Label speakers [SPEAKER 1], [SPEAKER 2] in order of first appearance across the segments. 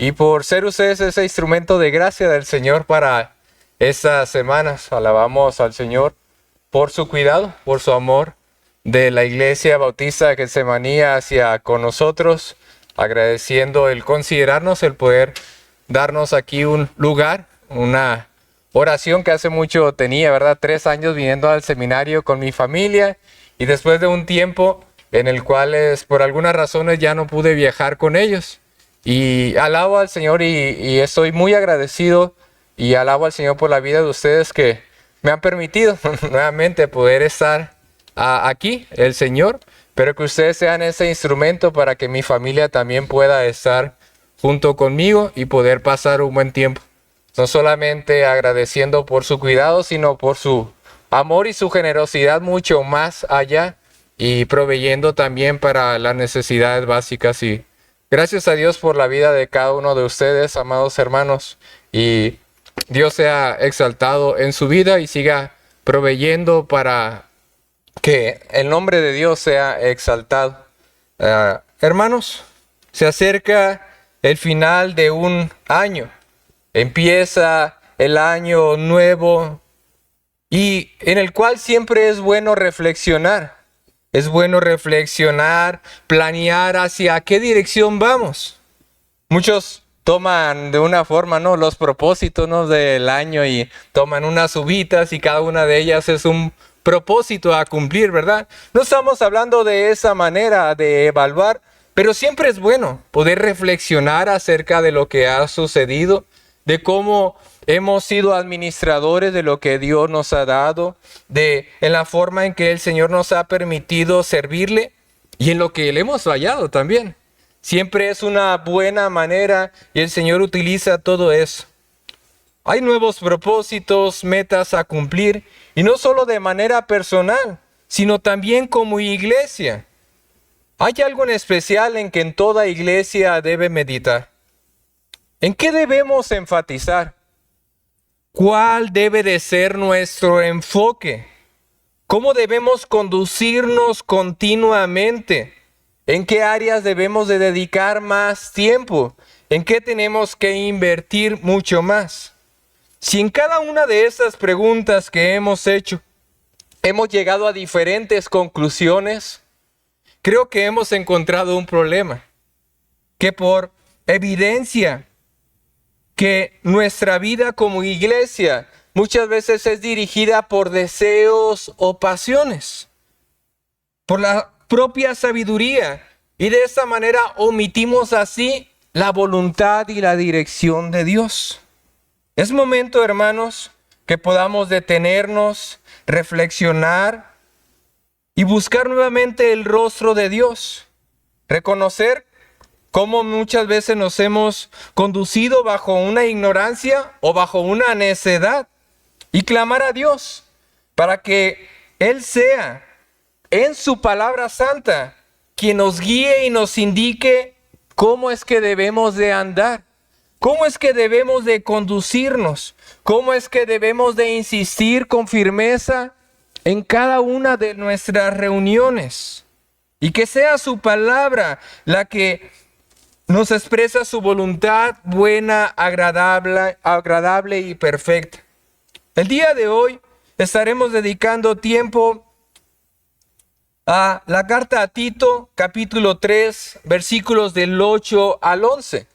[SPEAKER 1] y por ser ustedes ese instrumento de gracia del Señor para estas semanas. Alabamos al Señor por su cuidado, por su amor de la Iglesia Bautista de Getsemaní hacia con nosotros, agradeciendo el considerarnos, el poder darnos aquí un lugar, una oración que hace mucho tenía, ¿verdad? 3 años viniendo al seminario con mi familia y después de un tiempo en el cual por algunas razones ya no pude viajar con ellos. Y alabo al Señor y estoy muy agradecido y alabo al Señor por la vida de ustedes que me han permitido nuevamente poder estar aquí, el Señor, pero que ustedes sean ese instrumento para que mi familia también pueda estar junto conmigo y poder pasar un buen tiempo. No solamente agradeciendo por su cuidado, sino por su amor y su generosidad mucho más allá y proveyendo también para las necesidades básicas. Y gracias a Dios por la vida de cada uno de ustedes, amados hermanos, y Dios sea exaltado en su vida y siga proveyendo para que el nombre de Dios sea exaltado. Hermanos, se acerca el final de un año. Empieza el año nuevo y en el cual siempre es bueno reflexionar. Es bueno reflexionar, planear hacia qué dirección vamos. Muchos toman de una forma, ¿no?, los propósitos, ¿no?, del año y toman unas uvitas y cada una de ellas es un propósito a cumplir, ¿verdad? No estamos hablando de esa manera de evaluar, pero siempre es bueno poder reflexionar acerca de lo que ha sucedido, de cómo hemos sido administradores de lo que Dios nos ha dado, en la forma en que el Señor nos ha permitido servirle y en lo que le hemos fallado también. Siempre es una buena manera y el Señor utiliza todo eso. Hay nuevos propósitos, metas a cumplir, y no solo de manera personal, sino también como iglesia. Hay algo en especial en que en toda iglesia debe meditar. ¿En qué debemos enfatizar? ¿Cuál debe de ser nuestro enfoque? ¿Cómo debemos conducirnos continuamente? ¿En qué áreas debemos de dedicar más tiempo? ¿En qué tenemos que invertir mucho más? Si en cada una de estas preguntas que hemos hecho hemos llegado a diferentes conclusiones, creo que hemos encontrado un problema, que por evidencia que nuestra vida como iglesia muchas veces es dirigida por deseos o pasiones, por la propia sabiduría, y de esta manera omitimos así la voluntad y la dirección de Dios. Es momento, hermanos, que podamos detenernos, reflexionar y buscar nuevamente el rostro de Dios. Reconocer cómo muchas veces nos hemos conducido bajo una ignorancia o bajo una necedad y clamar a Dios para que Él sea en su palabra santa quien nos guíe y nos indique cómo es que debemos de andar. ¿Cómo es que debemos de conducirnos? ¿Cómo es que debemos de insistir con firmeza en cada una de nuestras reuniones? Y que sea su palabra la que nos expresa su voluntad buena, agradable y perfecta. El día de hoy estaremos dedicando tiempo a la carta a Tito, capítulo 3, versículos del 8 al 11.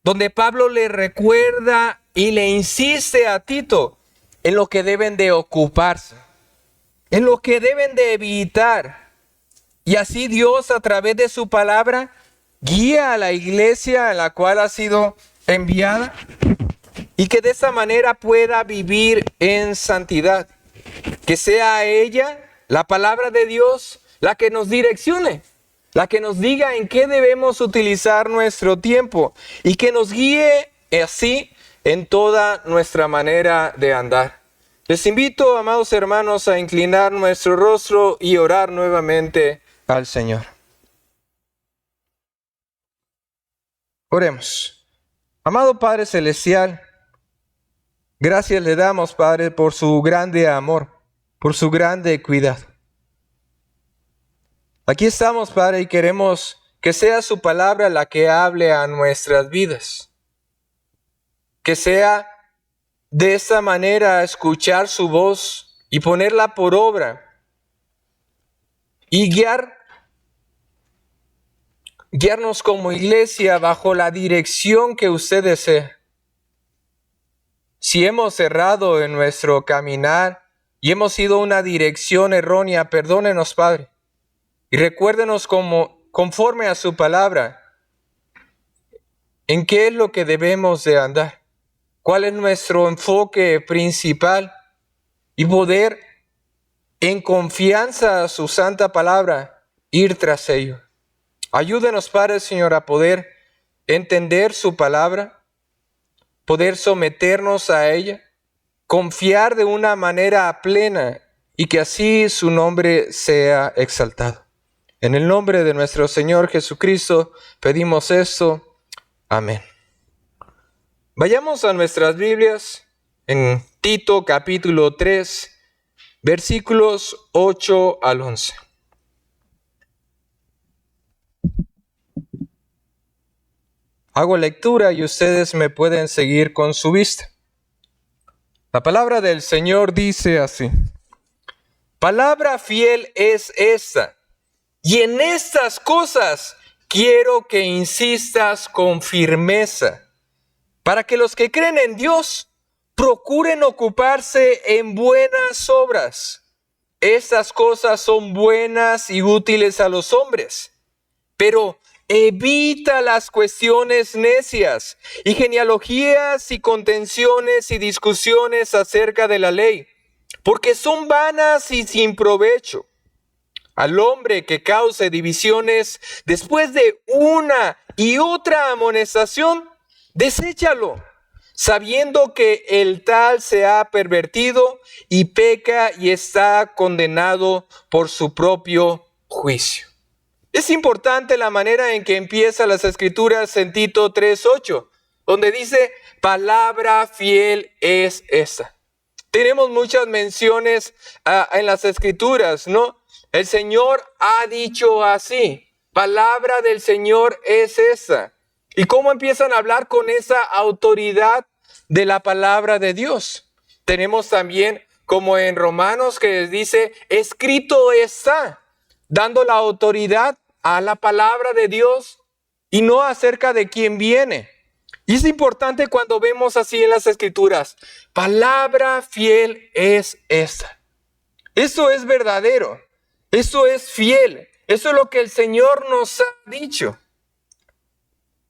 [SPEAKER 1] Donde Pablo le recuerda y le insiste a Tito en lo que deben de ocuparse, en lo que deben de evitar. Y así Dios, a través de su palabra, guía a la iglesia a la cual ha sido enviada y que de esa manera pueda vivir en santidad. Que sea ella, la palabra de Dios, la que nos direccione, la que nos diga en qué debemos utilizar nuestro tiempo y que nos guíe así en toda nuestra manera de andar. Les invito, amados hermanos, a inclinar nuestro rostro y orar nuevamente al Señor. Oremos. Amado Padre Celestial, gracias le damos, Padre, por su grande amor, por su grande cuidado. Aquí estamos, Padre, y queremos Que sea su palabra la que hable a nuestras vidas. Que sea de esa manera escuchar su voz y ponerla por obra. Y guiarnos como iglesia bajo la dirección que usted desee. Si hemos errado en nuestro caminar y hemos ido una dirección errónea, perdónenos, Padre. Y recuérdenos conforme a su palabra, en qué es lo que debemos de andar. Cuál es nuestro enfoque principal. Y poder, en confianza a su santa palabra, ir tras ello. Ayúdenos, Padre, Señor, a poder entender su palabra, poder someternos a ella, confiar de una manera plena y que así su nombre sea exaltado. En el nombre de nuestro Señor Jesucristo pedimos esto. Amén. Vayamos a nuestras Biblias en Tito capítulo 3, versículos 8 al 11. Hago lectura y ustedes me pueden seguir con su vista. La palabra del Señor dice así: palabra fiel es esta, y en estas cosas quiero que insistas con firmeza, para que los que creen en Dios procuren ocuparse en buenas obras. Estas cosas son buenas y útiles a los hombres, pero evita las cuestiones necias y genealogías y contenciones y discusiones acerca de la ley, porque son vanas y sin provecho. Al hombre que cause divisiones después de una y otra amonestación, deséchalo, sabiendo que el tal se ha pervertido y peca y está condenado por su propio juicio. Es importante la manera en que empieza las Escrituras en Tito 3:8, donde dice, palabra fiel es esta. Tenemos muchas menciones en las Escrituras, ¿no? El Señor ha dicho así, palabra del Señor es esa. ¿Y cómo empiezan a hablar con esa autoridad de la palabra de Dios? Tenemos también, como en Romanos, que dice, escrito está, dando la autoridad a la palabra de Dios y no acerca de quién viene. Y es importante cuando vemos así en las Escrituras, palabra fiel es esta. Eso es verdadero, eso es fiel, eso es lo que el Señor nos ha dicho.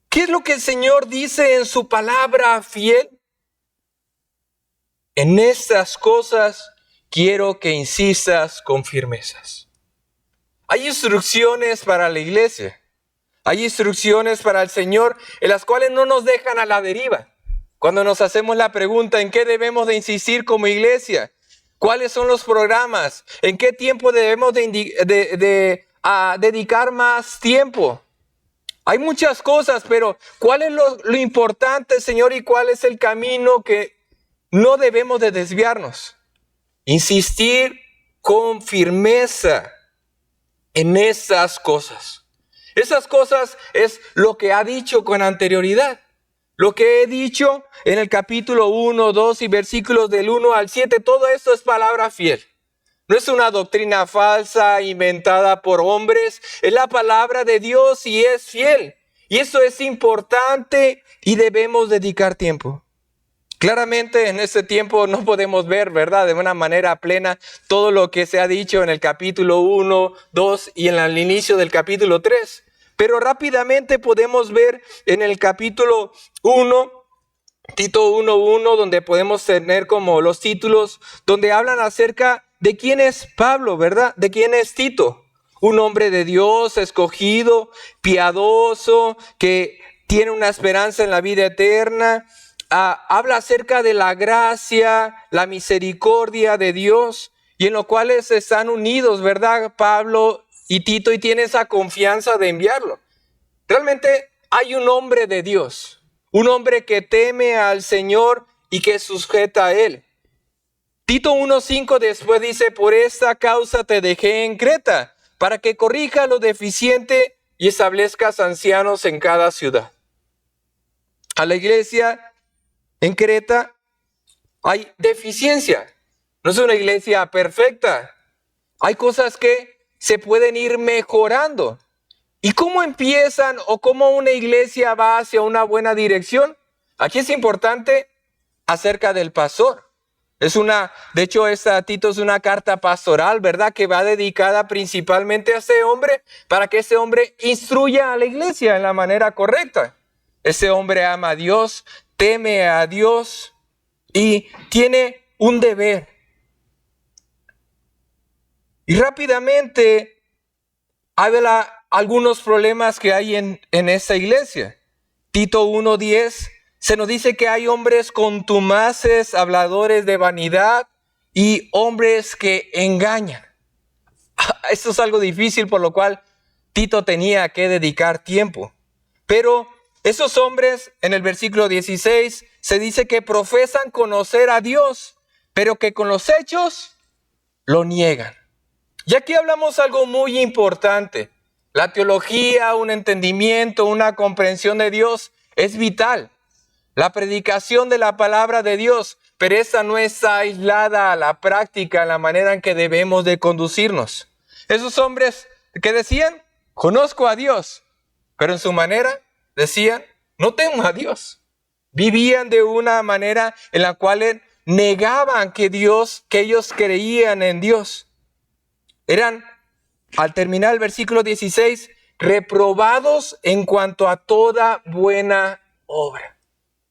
[SPEAKER 1] ¿Qué es lo que el Señor dice en su palabra fiel? En estas cosas quiero que insistas con firmezas. Hay instrucciones para la iglesia. Hay instrucciones para el Señor en las cuales no nos dejan a la deriva. Cuando nos hacemos la pregunta, ¿en qué debemos de insistir como iglesia? ¿Cuáles son los programas? ¿En qué tiempo debemos dedicar más tiempo? Hay muchas cosas, pero ¿cuál es lo importante, Señor? ¿Y cuál es el camino que no debemos de desviarnos? Insistir con firmeza en esas cosas. Esas cosas es lo que ha dicho con anterioridad. Lo que he dicho en el capítulo 1, 2 y versículos del 1 al 7, todo esto es palabra fiel. No es una doctrina falsa inventada por hombres, es la palabra de Dios y es fiel. Y eso es importante y debemos dedicar tiempo. Claramente en este tiempo no podemos ver, ¿verdad?, de una manera plena todo lo que se ha dicho en el capítulo 1, 2 y en el inicio del capítulo 3. Pero rápidamente podemos ver en el capítulo 1, Tito 1:1, donde podemos tener como los títulos, donde hablan acerca de quién es Pablo, ¿verdad? De quién es Tito. Un hombre de Dios, escogido, piadoso, que tiene una esperanza en la vida eterna. Habla acerca de la gracia, la misericordia de Dios, y en lo cual están unidos, ¿verdad? Pablo y Tito, y tiene esa confianza de enviarlo. Realmente hay un hombre de Dios, un hombre que teme al Señor y que sujeta a Él. Tito 1:5 después dice, por esta causa te dejé en Creta, para que corrija lo deficiente y establezcas ancianos en cada ciudad. A la iglesia en Creta hay deficiencia. No es una iglesia perfecta. Hay cosas que se pueden ir mejorando. ¿Y cómo empiezan o cómo una iglesia va hacia una buena dirección? Aquí es importante acerca del pastor. De hecho, Tito es una carta pastoral, ¿verdad? Que va dedicada principalmente a ese hombre para que ese hombre instruya a la iglesia en la manera correcta. Ese hombre ama a Dios, teme a Dios y tiene un deber. Y rápidamente habla algunos problemas que hay en esta iglesia. Tito 1:10 se nos dice que hay hombres contumaces, habladores de vanidad y hombres que engañan. Esto es algo difícil, por lo cual Tito tenía que dedicar tiempo. Pero esos hombres, en el versículo 16, se dice que profesan conocer a Dios, pero que con los hechos lo niegan. Y aquí hablamos algo muy importante. La teología, un entendimiento, una comprensión de Dios es vital. La predicación de la palabra de Dios, pero esa no está aislada a la práctica, a la manera en que debemos de conducirnos. Esos hombres que decían, conozco a Dios, pero en su manera decían, no temo a Dios. Vivían de una manera en la cual negaban que ellos creían en Dios. Eran, al terminar el versículo 16, reprobados en cuanto a toda buena obra.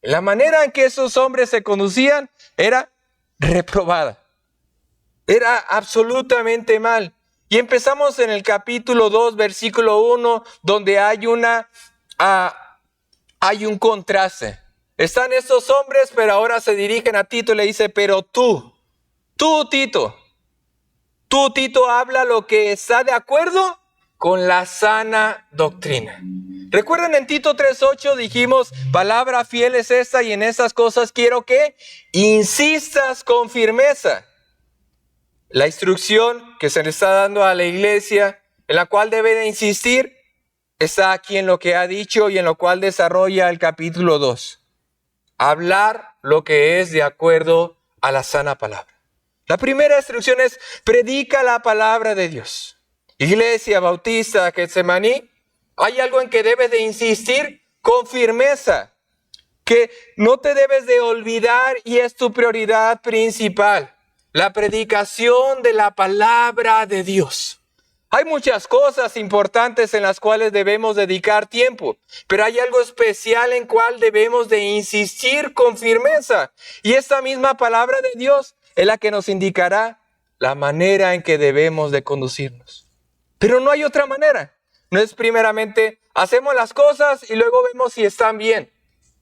[SPEAKER 1] La manera en que esos hombres se conducían era reprobada. Era absolutamente mal. Y empezamos en el capítulo 2, versículo 1, donde hay un contraste. Están estos hombres, pero ahora se dirigen a Tito y le dice, pero tú Tito, habla lo que está de acuerdo con la sana doctrina. Recuerden, en Tito 3:8 dijimos, palabra fiel es esta y en estas cosas quiero que insistas con firmeza. La instrucción que se le está dando a la iglesia, en la cual debe de insistir, está aquí en lo que ha dicho y en lo cual desarrolla el capítulo 2. Hablar lo que es de acuerdo a la sana palabra. La primera instrucción es, predica la palabra de Dios. Iglesia Bautista Getsemaní, hay algo en que debes de insistir con firmeza, que no te debes de olvidar y es tu prioridad principal, la predicación de la palabra de Dios. Hay muchas cosas importantes en las cuales debemos dedicar tiempo, pero hay algo especial en cual debemos de insistir con firmeza. Y esta misma palabra de Dios es la que nos indicará la manera en que debemos de conducirnos. Pero no hay otra manera. No es primeramente hacemos las cosas y luego vemos si están bien.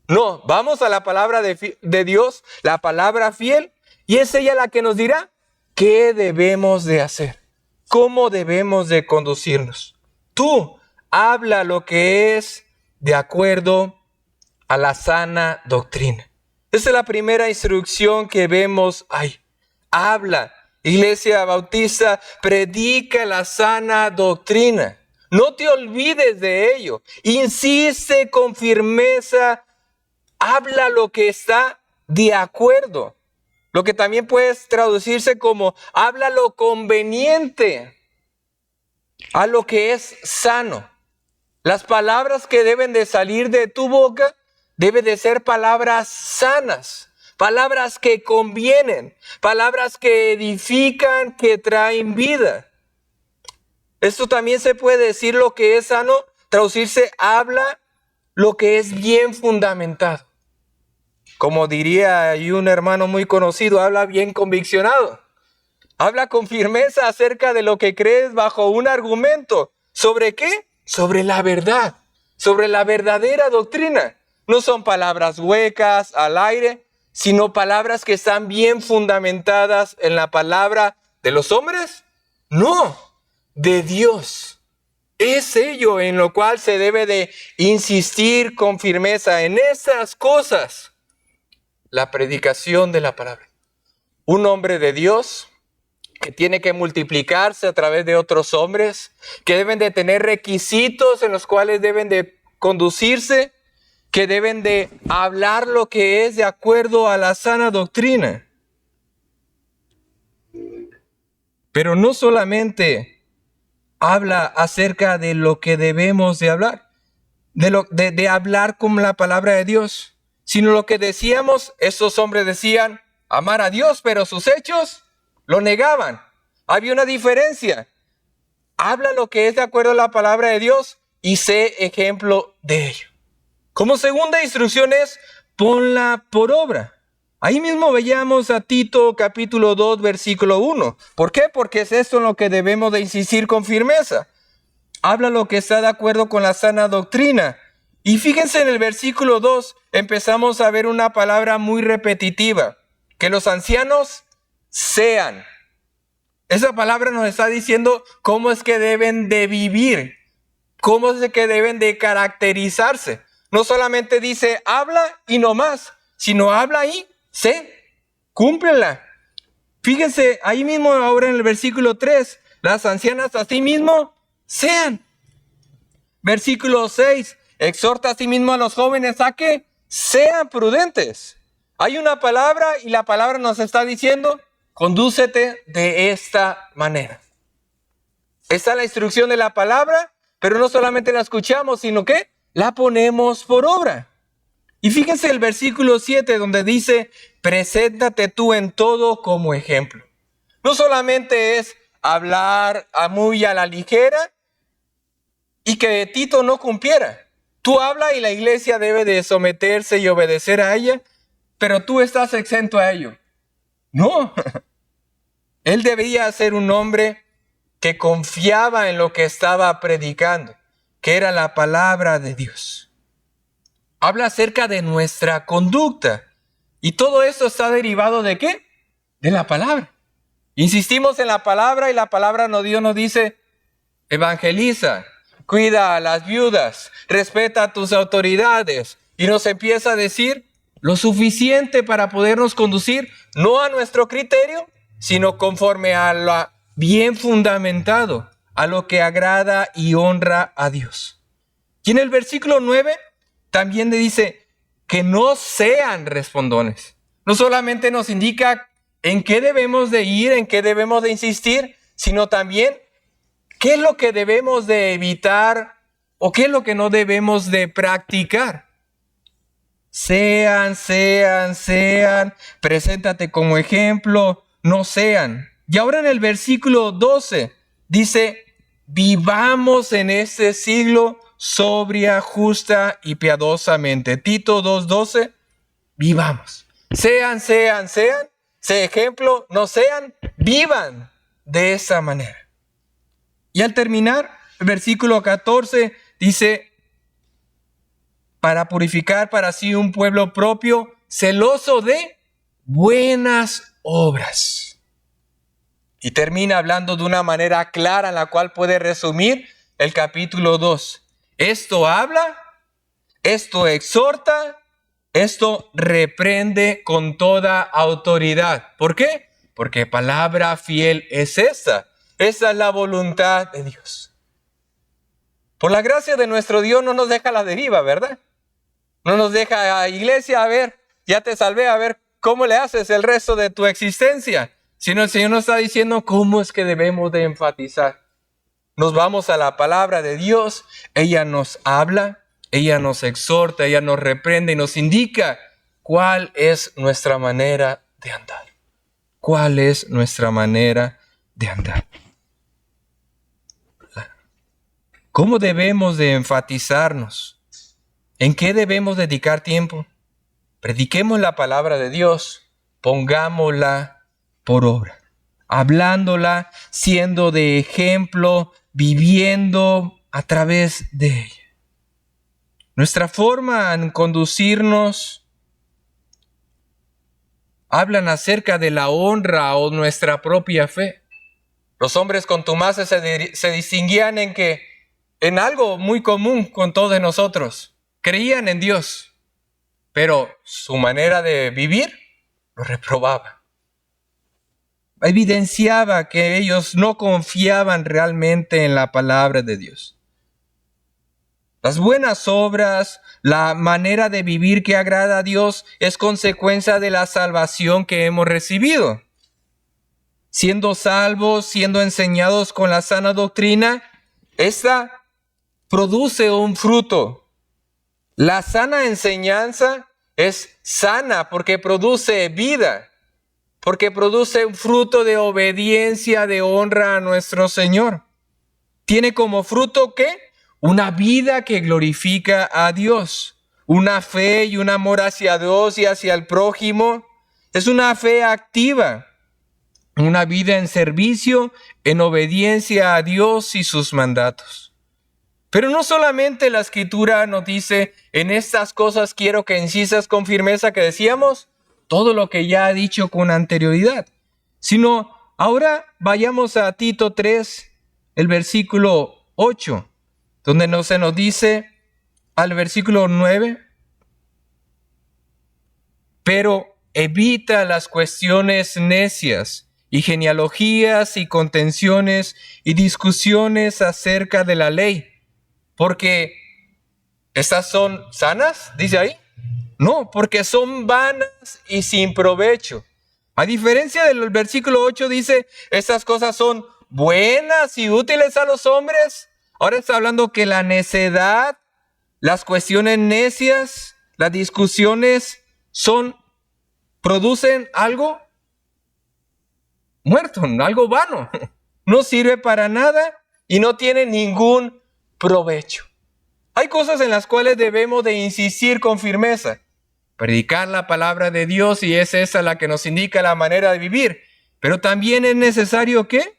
[SPEAKER 1] No, vamos a la palabra de Dios, la palabra fiel, y es ella la que nos dirá qué debemos de hacer, cómo debemos de conducirnos. Tú habla lo que es de acuerdo a la sana doctrina. Esa es la primera instrucción que vemos ahí. Habla, Iglesia Bautista, predica la sana doctrina. No te olvides de ello. Insiste con firmeza. Habla lo que está de acuerdo. Lo que también puede traducirse como habla lo conveniente a lo que es sano. Las palabras que deben de salir de tu boca deben de ser palabras sanas. Palabras que convienen, palabras que edifican, que traen vida. Esto también se puede decir lo que es sano, traducirse habla lo que es bien fundamentado. Como diría ahí un hermano muy conocido, habla bien conviccionado. Habla con firmeza acerca de lo que crees bajo un argumento. ¿Sobre qué? Sobre la verdad, sobre la verdadera doctrina. No son palabras huecas al aire, sino palabras que están bien fundamentadas en la palabra de los hombres. No, de Dios. Es ello en lo cual se debe de insistir con firmeza en esas cosas. La predicación de la palabra. Un hombre de Dios que tiene que multiplicarse a través de otros hombres, que deben de tener requisitos en los cuales deben de conducirse, que deben de hablar lo que es de acuerdo a la sana doctrina. Pero no solamente habla acerca de lo que debemos de hablar, de hablar con la palabra de Dios, sino lo que decíamos, estos hombres decían amar a Dios, pero sus hechos lo negaban. Había una diferencia. Habla lo que es de acuerdo a la palabra de Dios y sé ejemplo de ello. Como segunda instrucción es, ponla por obra. Ahí mismo veíamos a Tito capítulo 2 versículo 1. ¿Por qué? Porque es esto en lo que debemos de insistir con firmeza. Habla lo que está de acuerdo con la sana doctrina. Y fíjense en el versículo 2, empezamos a ver una palabra muy repetitiva. Que los ancianos sean. Esa palabra nos está diciendo cómo es que deben de vivir. Cómo es que deben de caracterizarse. No solamente dice habla y no más, sino habla y sé, cúmplela. Fíjense, ahí mismo ahora en el versículo 3, las ancianas así mismo sean. Versículo 6, exhorta a sí mismo a los jóvenes a que sean prudentes. Hay una palabra y la palabra nos está diciendo, condúcete de esta manera. Esta es la instrucción de la palabra, pero no solamente la escuchamos, sino que la ponemos por obra. Y fíjense el versículo 7 donde dice, preséntate tú en todo como ejemplo. No solamente es hablar muy a la ligera y que Tito no cumpliera. Tú hablas y la iglesia debe de someterse y obedecer a ella, pero tú estás exento a ello. No, él debía ser un hombre que confiaba en lo que estaba predicando, que era la palabra de Dios. Habla acerca de nuestra conducta. Y todo esto está derivado ¿de qué? De la palabra. Insistimos en la palabra y la palabra Dios nos dice, evangeliza, cuida a las viudas, respeta a tus autoridades. Y nos empieza a decir lo suficiente para podernos conducir, no a nuestro criterio, sino conforme a lo bien fundamentado, a lo que agrada y honra a Dios. Y en el versículo 9 también le dice que no sean respondones. No solamente nos indica en qué debemos de ir, en qué debemos de insistir, sino también qué es lo que debemos de evitar o qué es lo que no debemos de practicar. Sean, preséntate como ejemplo, no sean. Y ahora en el versículo 12 dice, vivamos en este siglo sobria, justa y piadosamente. Tito 2:12, vivamos. Sean, sé ejemplo, no sean, vivan de esa manera. Y al terminar, el versículo 14 dice, para purificar para sí un pueblo propio, celoso de buenas obras. Y termina hablando de una manera clara en la cual puede resumir el capítulo 2. Esto habla, esto exhorta, esto reprende con toda autoridad. ¿Por qué? Porque palabra fiel es esta. Esa es la voluntad de Dios. Por la gracia de nuestro Dios no nos deja a la deriva, ¿verdad? No nos deja a iglesia, a ver, ya te salvé, a ver cómo le haces el resto de tu existencia. Sino el Señor nos está diciendo cómo es que debemos de enfatizar. Nos vamos a la palabra de Dios, ella nos habla, ella nos exhorta, ella nos reprende y nos indica cuál es nuestra manera de andar. ¿Cuál es nuestra manera de andar? ¿Cómo debemos de enfatizarnos? ¿En qué debemos dedicar tiempo? Prediquemos la palabra de Dios, pongámosla por obra, hablándola, siendo de ejemplo, viviendo a través de ella. Nuestra forma en conducirnos hablan acerca de la honra o nuestra propia fe. Los hombres contumaces se distinguían en algo muy común con todos nosotros. Creían en Dios, pero su manera de vivir lo reprobaba.
[SPEAKER 2] evidenciaba que ellos no confiaban realmente en la palabra de Dios. Las buenas obras, la manera de vivir que agrada a Dios es consecuencia de la salvación que hemos recibido. Siendo salvos, siendo enseñados con la sana doctrina, esta produce un fruto. La sana enseñanza es sana porque produce vida, porque produce un fruto de obediencia, de honra a nuestro Señor. Tiene como fruto ¿qué? Una vida que glorifica a Dios, una fe y un amor hacia Dios y hacia el prójimo. Es una fe activa, una vida en servicio, en obediencia a Dios y sus mandatos. Pero no solamente la Escritura nos dice, en estas cosas quiero que insistas con firmeza, que decíamos, todo lo que ya he dicho con anterioridad, sino ahora vayamos a Tito 3, el versículo 8, donde se nos dice al versículo 9, pero evita las cuestiones necias y genealogías y contenciones y discusiones acerca de la ley, porque estas son sanas, dice ahí. No, porque son vanas y sin provecho. A diferencia del versículo 8 dice, estas cosas son buenas y útiles a los hombres. Ahora está hablando que la necedad, las cuestiones necias, las discusiones producen algo muerto, algo vano. No sirve para nada y no tiene ningún provecho. Hay cosas en las cuales debemos de insistir con firmeza. Predicar la palabra de Dios, y es esa la que nos indica la manera de vivir. Pero también es necesario ¿qué?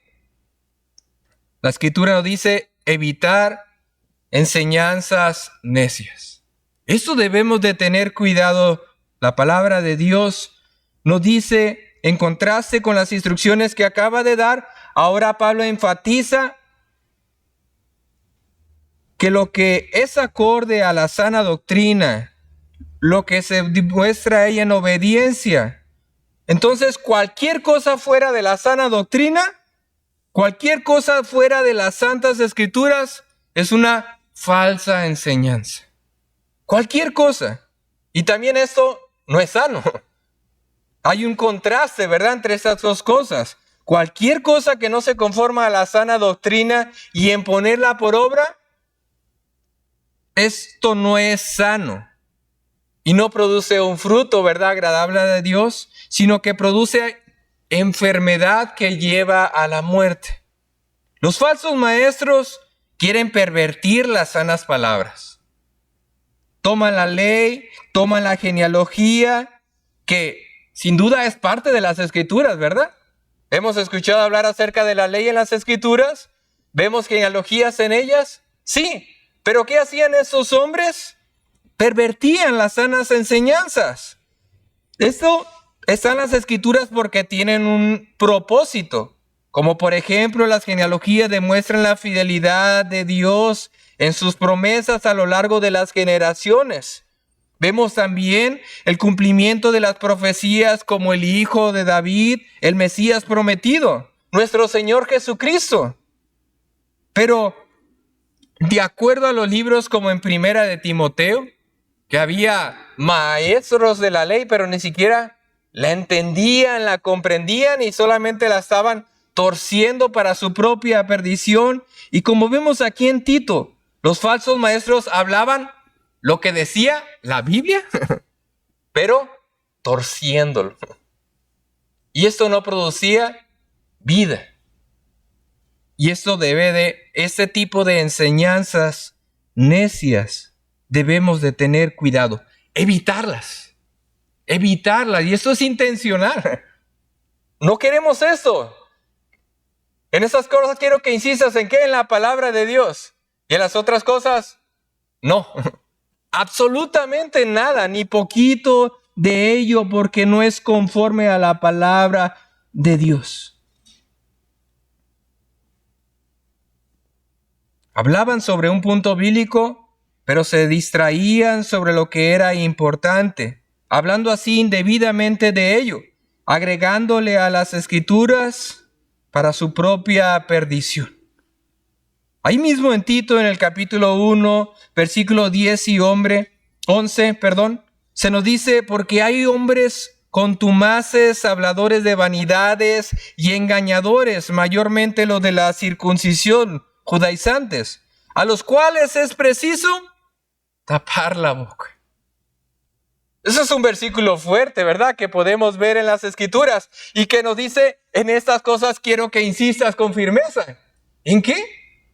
[SPEAKER 2] La Escritura nos dice evitar enseñanzas necias. Esto debemos de tener cuidado. La palabra de Dios nos dice, en contraste con las instrucciones que acaba de dar, ahora Pablo enfatiza que lo que es acorde a la sana doctrina, lo que se demuestra ella en obediencia. Entonces, cualquier cosa fuera de la sana doctrina, cualquier cosa fuera de las santas escrituras, es una falsa enseñanza. Cualquier cosa. Y también esto no es sano. Hay un contraste, ¿verdad?, entre estas dos cosas. Cualquier cosa que no se conforma a la sana doctrina y en ponerla por obra, esto no es sano. Y no produce un fruto, ¿verdad?, agradable a Dios, sino que produce enfermedad que lleva a la muerte. Los falsos maestros quieren pervertir las sanas palabras. Toman la ley, toman la genealogía, que sin duda es parte de las escrituras, ¿verdad? Hemos escuchado hablar acerca de la ley en las escrituras. ¿Vemos genealogías en ellas? Sí, pero ¿qué hacían esos hombres? Pervertían las sanas enseñanzas. Esto está en las escrituras porque tienen un propósito. Como por ejemplo, las genealogías demuestran la fidelidad de Dios en sus promesas a lo largo de las generaciones. Vemos también el cumplimiento de las profecías como el hijo de David, el Mesías prometido, nuestro Señor Jesucristo. Pero de acuerdo a los libros como en Primera de Timoteo, que había maestros de la ley, pero ni siquiera la entendían, la comprendían y solamente la estaban torciendo para su propia perdición. Y como vemos aquí en Tito, los falsos maestros hablaban lo que decía la Biblia, pero torciéndolo. Y esto no producía vida. Y esto este tipo de enseñanzas necias, debemos de tener cuidado, evitarlas, y esto es intencional. No queremos esto. En esas cosas quiero que insistas en qué, en la palabra de Dios, y en las otras cosas, no, absolutamente nada, ni poquito de ello, porque no es conforme a la palabra de Dios. Hablaban sobre un punto bíblico, pero se distraían sobre lo que era importante, hablando así indebidamente de ello. agregándole a las Escrituras para su propia perdición. Ahí mismo en Tito, en el capítulo 1, versículo 10 y 11, se nos dice, porque hay hombres contumaces, habladores de vanidades y engañadores, mayormente los de la circuncisión, judaizantes, a los cuales es preciso tapar la boca. Eso es un versículo fuerte, ¿verdad? Que podemos ver en las Escrituras y que nos dice, en estas cosas quiero que insistas con firmeza. ¿En qué?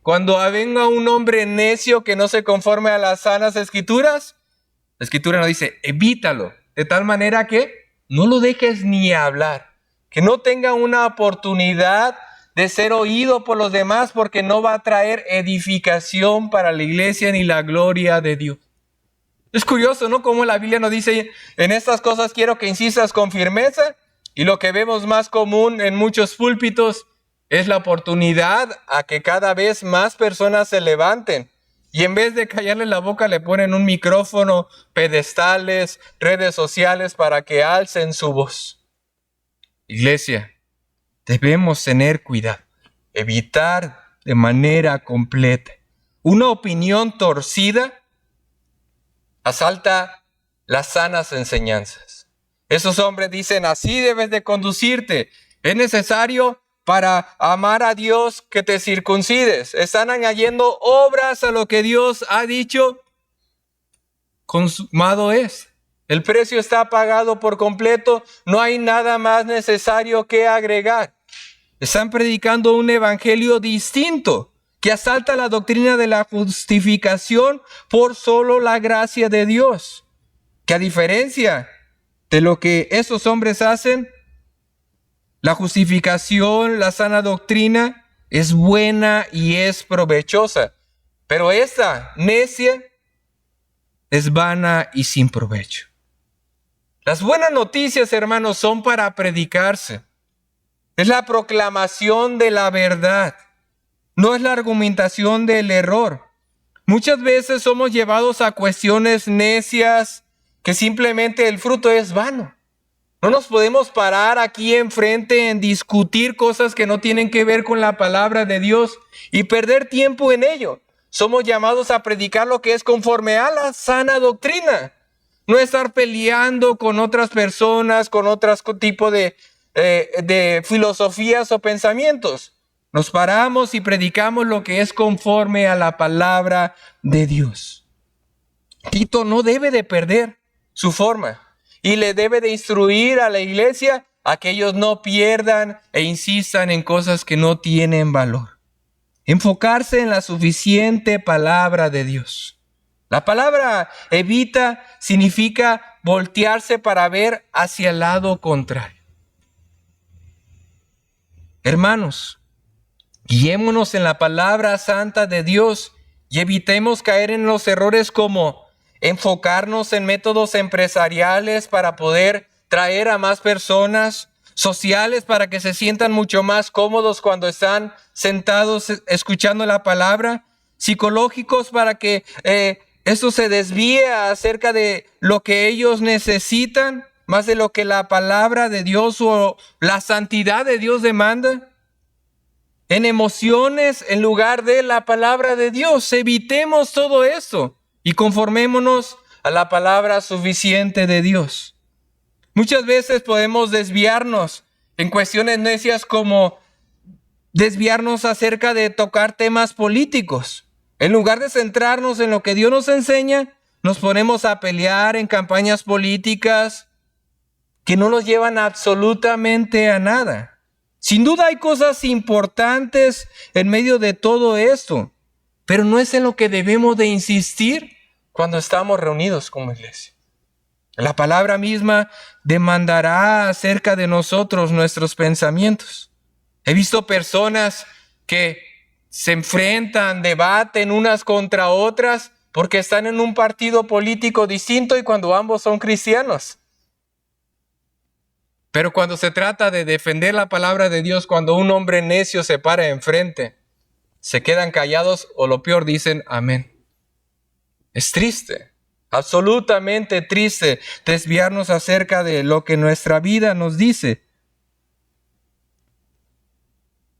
[SPEAKER 2] Cuando venga un hombre necio que no se conforme a las sanas Escrituras, la Escritura nos dice, evítalo, de tal manera que no lo dejes ni hablar, que no tenga una oportunidad de ser oído por los demás, porque no va a traer edificación para la iglesia ni la gloria de Dios. Es curioso, ¿no? Como la Biblia nos dice, en estas cosas quiero que insistas con firmeza, y lo que vemos más común en muchos púlpitos es la oportunidad a que cada vez más personas se levanten, y en vez de callarle la boca le ponen un micrófono, pedestales, redes sociales para que alcen su voz. Iglesia, debemos tener cuidado, evitar de manera completa. Una opinión torcida asalta las sanas enseñanzas. Esos hombres dicen, así debes de conducirte. Es necesario para amar a Dios que te circuncides. Están añadiendo obras a lo que Dios ha dicho. Consumado es. El precio está pagado por completo. No hay nada más necesario que agregar. Están predicando un evangelio distinto que asalta la doctrina de la justificación por solo la gracia de Dios. Que a diferencia de lo que esos hombres hacen, la justificación, la sana doctrina, es buena y es provechosa. Pero esta necia es vana y sin provecho. Las buenas noticias, hermanos, son para predicarse. Es la proclamación de la verdad. No es la argumentación del error. Muchas veces somos llevados a cuestiones necias que simplemente el fruto es vano. No nos podemos parar aquí enfrente en discutir cosas que no tienen que ver con la palabra de Dios y perder tiempo en ello. Somos llamados a predicar lo que es conforme a la sana doctrina. No estar peleando con otras personas, con otros tipos de filosofías o pensamientos. Nos paramos y predicamos lo que es conforme a la palabra de Dios. Tito no debe de perder su forma y le debe de instruir a la iglesia a que ellos no pierdan e insistan en cosas que no tienen valor. Enfocarse en la suficiente palabra de Dios. La palabra evita significa voltearse para ver hacia el lado contrario. Hermanos, guiémonos en la palabra santa de Dios y evitemos caer en los errores como enfocarnos en métodos empresariales para poder traer a más personas, sociales para que se sientan mucho más cómodos cuando están sentados escuchando la palabra, psicológicos para que esto se desvíe acerca de lo que ellos necesitan, más de lo que la palabra de Dios o la santidad de Dios demanda. En emociones en lugar de la palabra de Dios. Evitemos todo esto y conformémonos a la palabra suficiente de Dios. Muchas veces podemos desviarnos en cuestiones necias como desviarnos acerca de tocar temas políticos. En lugar de centrarnos en lo que Dios nos enseña, nos ponemos a pelear en campañas políticas que no nos llevan absolutamente a nada. Sin duda hay cosas importantes en medio de todo esto, pero no es en lo que debemos de insistir cuando estamos reunidos como iglesia. La palabra misma demandará acerca de nosotros nuestros pensamientos. He visto personas que se enfrentan, debaten unas contra otras porque están en un partido político distinto y cuando ambos son cristianos. Pero cuando se trata de defender la palabra de Dios, cuando un hombre necio se para enfrente, se quedan callados o lo peor dicen amén. Es triste. absolutamente triste desviarnos acerca de lo que nuestra vida nos dice.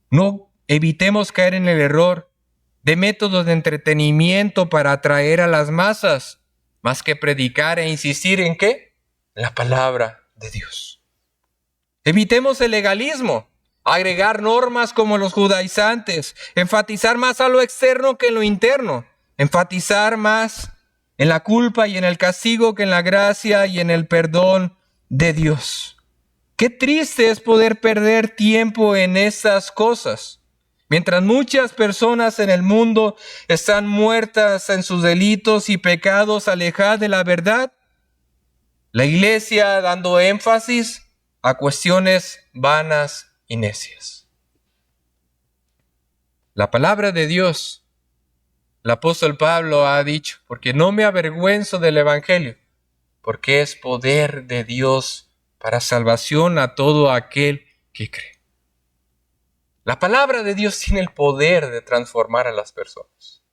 [SPEAKER 2] No evitemos caer en el error de métodos de entretenimiento para atraer a las masas, más que predicar e insistir en ¿qué? La palabra de Dios. Evitemos el legalismo, agregar normas como los judaizantes, enfatizar más a lo externo que en lo interno, enfatizar más en la culpa y en el castigo que en la gracia y en el perdón de Dios. Qué triste es poder perder tiempo en estas cosas. Mientras muchas personas en el mundo están muertas en sus delitos y pecados, alejadas de la verdad, la iglesia dando énfasis a cuestiones vanas y necias. La palabra de Dios, el apóstol Pablo ha dicho, porque no me avergüenzo del evangelio, porque es poder de Dios para salvación a todo aquel que cree. La palabra de Dios tiene el poder de transformar a las personas,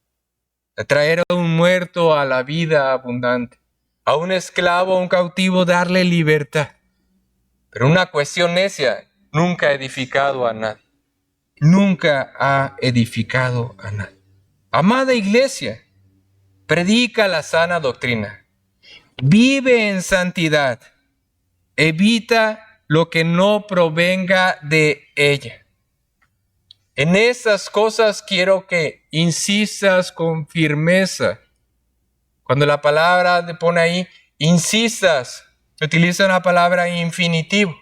[SPEAKER 2] de traer a un muerto a la vida abundante, a un esclavo, a un cautivo, darle libertad. Pero una cuestión necia nunca ha edificado a nadie. Nunca ha edificado a nadie. Amada iglesia, predica la sana doctrina. Vive en santidad. Evita lo que no provenga de ella. En esas cosas quiero que insistas con firmeza. Cuando la palabra te pone ahí, insistas, utiliza una palabra infinitivo.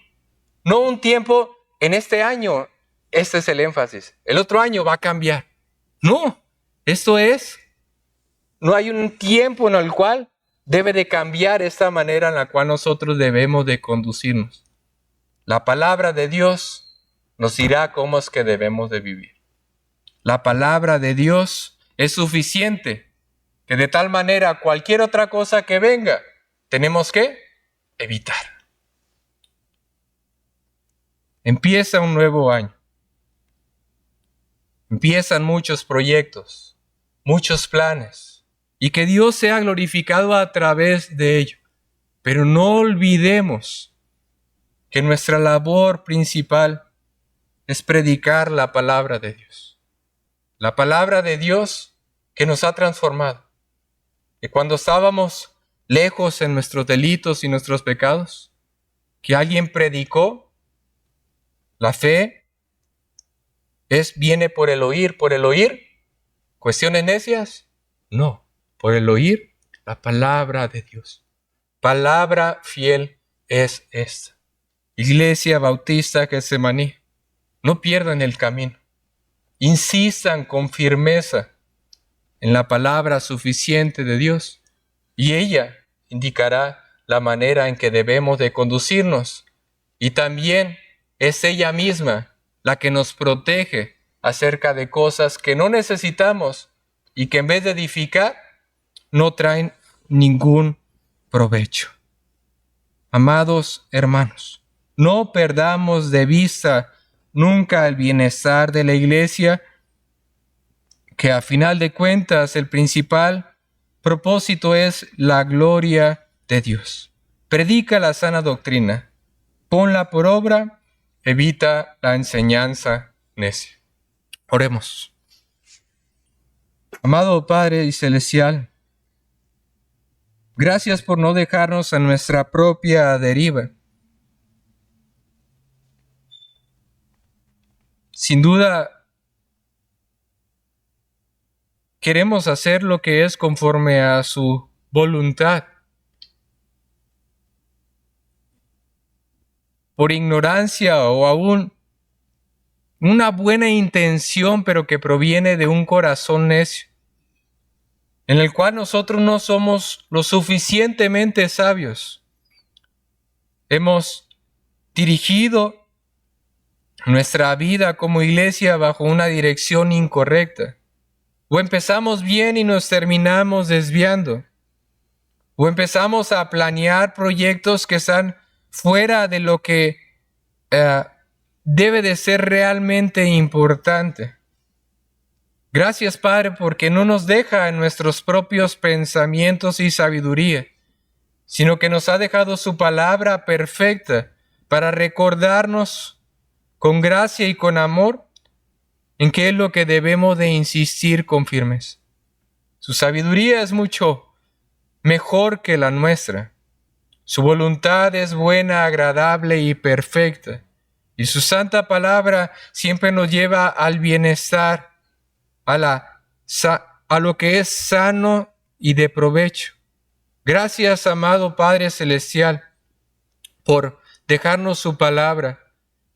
[SPEAKER 2] No un tiempo, en este año, este es el énfasis. El otro año va a cambiar. No, no hay un tiempo en el cual debe de cambiar esta manera en la cual nosotros debemos de conducirnos. La palabra de Dios nos dirá cómo es que debemos de vivir. La palabra de Dios es suficiente, que de tal manera cualquier otra cosa que venga, tenemos que evitar. Empieza un nuevo año. Empiezan muchos proyectos, muchos planes, y que Dios sea glorificado a través de ello. Pero no olvidemos que nuestra labor principal es predicar la palabra de Dios. La palabra de Dios que nos ha transformado. Que cuando estábamos lejos en nuestros delitos y nuestros pecados, que alguien predicó, la fe viene por el oír. ¿Por el oír? ¿Cuestiones necias? No, por el oír la palabra de Dios. Palabra fiel es esta. Iglesia Bautista Getsemaní, no pierdan el camino. Insistan con firmeza en la palabra suficiente de Dios y ella indicará la manera en que debemos de conducirnos. Y también es ella misma la que nos protege acerca de cosas que no necesitamos y que en vez de edificar no traen ningún provecho. Amados hermanos, no perdamos de vista nunca el bienestar de la iglesia, que a final de cuentas el principal propósito es la gloria de Dios. Predica la sana doctrina, ponla por obra, evita la enseñanza necia. Oremos. Amado Padre y Celestial, gracias por no dejarnos a nuestra propia deriva. Sin duda, queremos hacer lo que es conforme a su voluntad. Por ignorancia o aún una buena intención, pero que proviene de un corazón necio, en el cual nosotros no somos lo suficientemente sabios. Hemos dirigido nuestra vida como iglesia bajo una dirección incorrecta. O empezamos bien y nos terminamos desviando. O empezamos a planear proyectos que están fuera de lo que debe de ser realmente importante. Gracias, Padre, porque no nos deja en nuestros propios pensamientos y sabiduría, sino que nos ha dejado su palabra perfecta para recordarnos con gracia y con amor en qué es lo que debemos de insistir con firmeza. Su sabiduría es mucho mejor que la nuestra. Su voluntad es buena, agradable y perfecta. Y su santa palabra siempre nos lleva al bienestar, a lo que es sano y de provecho. Gracias, amado Padre Celestial, por dejarnos su palabra.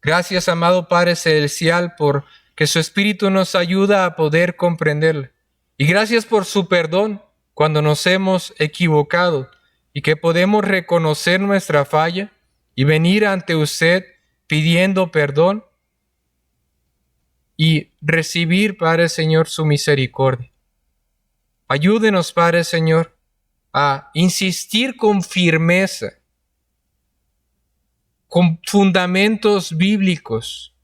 [SPEAKER 2] Gracias, amado Padre Celestial, por que su Espíritu nos ayuda a poder comprenderla. Y gracias por su perdón cuando nos hemos equivocado y que podemos reconocer nuestra falla y venir ante usted pidiendo perdón y recibir, Padre Señor, su misericordia. Ayúdenos, Padre Señor, a insistir con firmeza, con fundamentos bíblicos,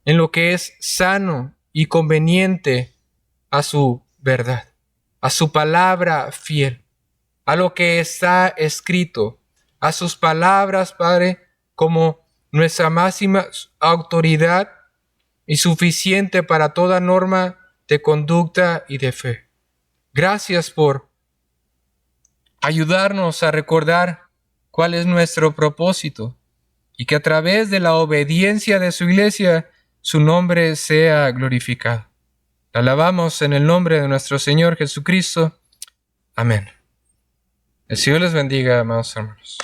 [SPEAKER 2] en lo que es sano y conveniente a su verdad, a su palabra fiel, a lo que está escrito, a sus palabras, Padre, como nuestra máxima autoridad y suficiente para toda norma de conducta y de fe. Gracias por ayudarnos a recordar cuál es nuestro propósito y que a través de la obediencia de su iglesia su nombre sea glorificado. Te alabamos en el nombre de nuestro Señor Jesucristo. Amén. El Señor les bendiga, amados hermanos.